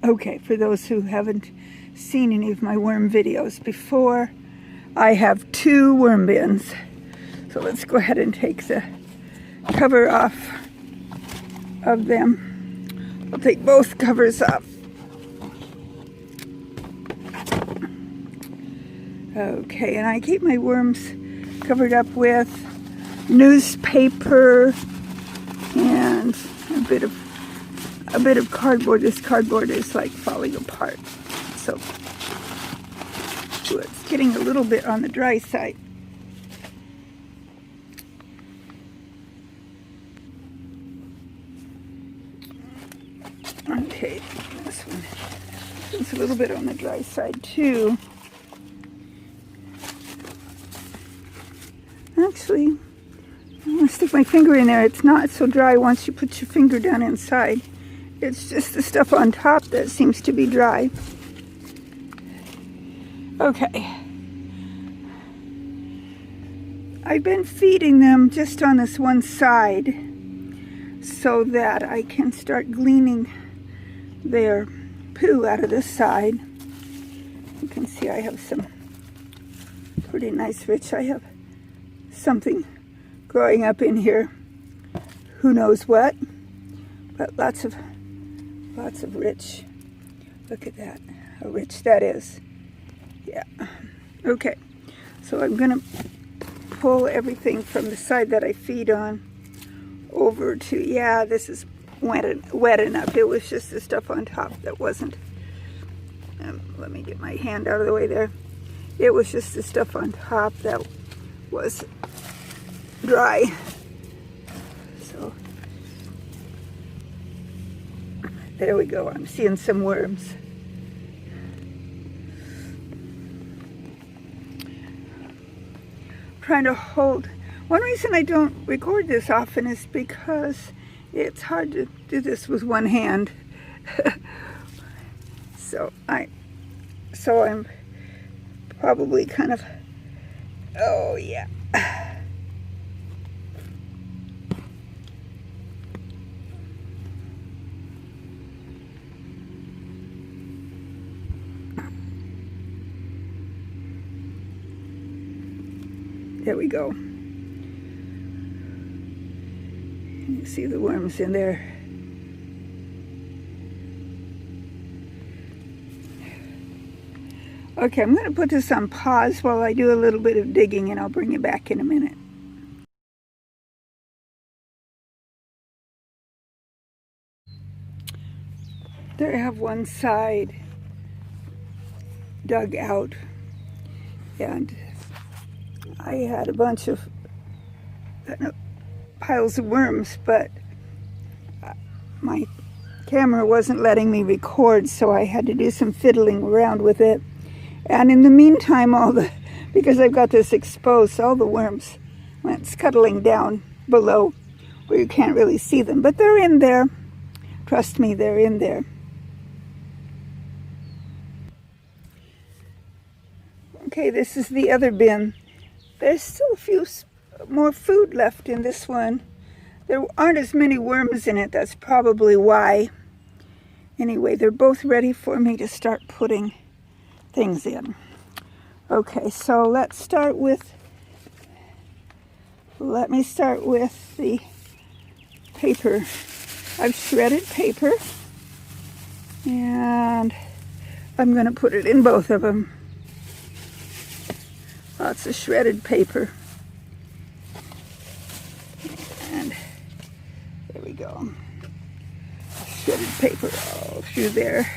Okay, for those who haven't seen any of my worm videos before, I have 2 worm bins. So let's go ahead and take the cover off of them. I'll take both covers off. Okay, and I keep my worms covered up with newspaper and a bit of cardboard. This cardboard is like falling apart, so it's getting a little bit on the dry side. Okay, this one is a little bit on the dry side too. Actually, I'm going to stick my finger in there. It's not so dry once you put your finger down inside. It's just the stuff on top that seems to be dry. Okay. I've been feeding them just on this one side so that I can start gleaning their poo out of this side. You can see I have some pretty nice rich. I have something growing up in here. Who knows what? But lots of rich. Look at that, how rich that is. Yeah. Okay. So I'm gonna pull everything from the side that I feed on over to, yeah, this is wet enough. It was just the stuff on top that wasn't. Let me get my hand out of the way there. It was just the stuff on top that was dry. So there we go. I'm seeing some worms. Trying to hold. One reason I don't record this often is because it's hard to do this with one hand. So I'm probably kind of, oh yeah. There we go. You see the worms in there. Okay, I'm going to put this on pause while I do a little bit of digging, and I'll bring you back in a minute. There I have one side dug out, and I had a bunch of piles of worms, but my camera wasn't letting me record, so I had to do some fiddling around with it. And in the meantime, because I've got this exposed, all the worms went scuttling down below where you can't really see them, but they're in there. Trust me, they're in there. Okay, this is the other bin. There's still a few more food left in this one. There aren't as many worms in it, that's probably why. Anyway, they're both ready for me to start putting things in. Okay, so let me start with the paper. I've shredded paper, and I'm going to put it in both of them. Lots of shredded paper. And there we go. Shredded paper all through there.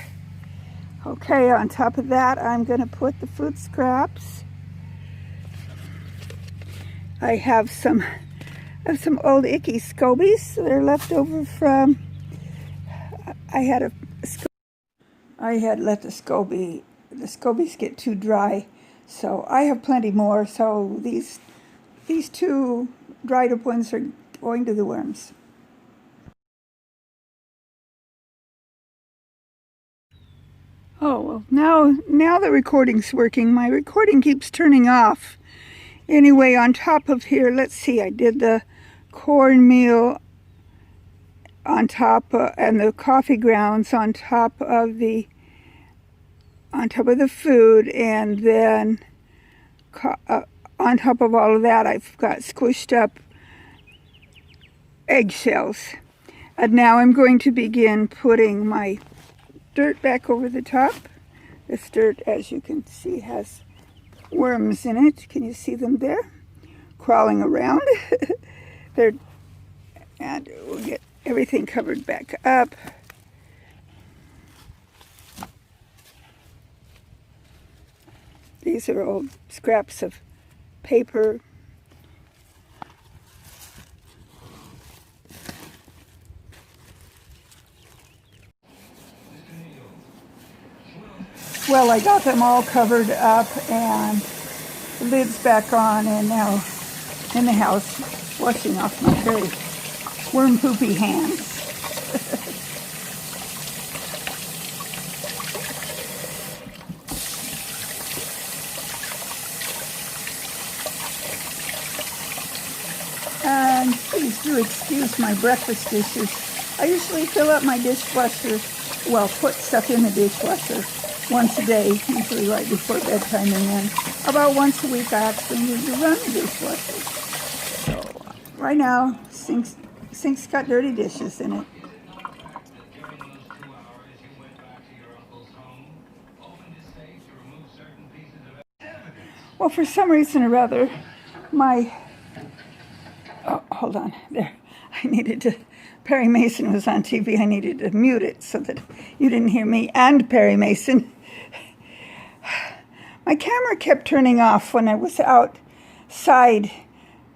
Okay, on top of that, I'm going to put the food scraps. I have some old icky scobies that are left over from, I had let the scobies get too dry. So I have plenty more, so these 2 dried up ones are going to the worms. Oh, well, now the recording's working. My recording keeps turning off. Anyway, on top of here, let's see, I did the cornmeal on top, and the coffee grounds on top of the food, and then on top of all of that, I've got squished up eggshells. And now I'm going to begin putting my dirt back over the top. This dirt, as you can see, has worms in it. Can you see them there? Crawling around. And we'll get everything covered back up. These are old scraps of paper. Well, I got them all covered up and the lid's back on, and now in the house washing off my very worm poopy hands. And please do excuse my breakfast dishes. I usually fill up my dishwasher, well, put stuff in the dishwasher once a day, usually right before bedtime, and then about once a week I actually need to run the dishwasher. So right now, sink's got dirty dishes in it. Well, for some reason or other, hold on, there. I needed to, Perry Mason was on TV. I needed to mute it so that you didn't hear me and Perry Mason. My camera kept turning off when I was outside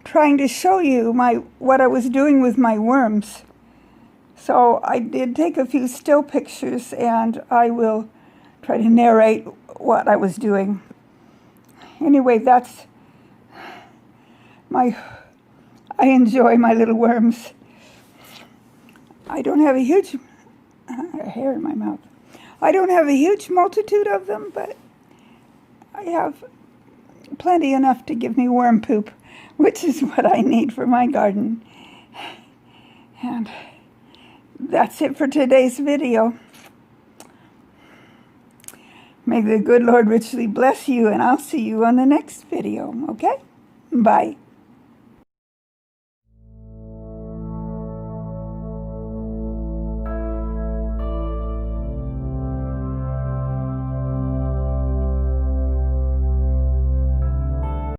trying to show you what I was doing with my worms. So I did take a few still pictures, and I will try to narrate what I was doing. Anyway, I enjoy my little worms. I don't have a huge, hair in my mouth. I don't have a huge multitude of them, but I have plenty enough to give me worm poop, which is what I need for my garden. And that's it for today's video. May the good Lord richly bless you, and I'll see you on the next video, okay? Bye.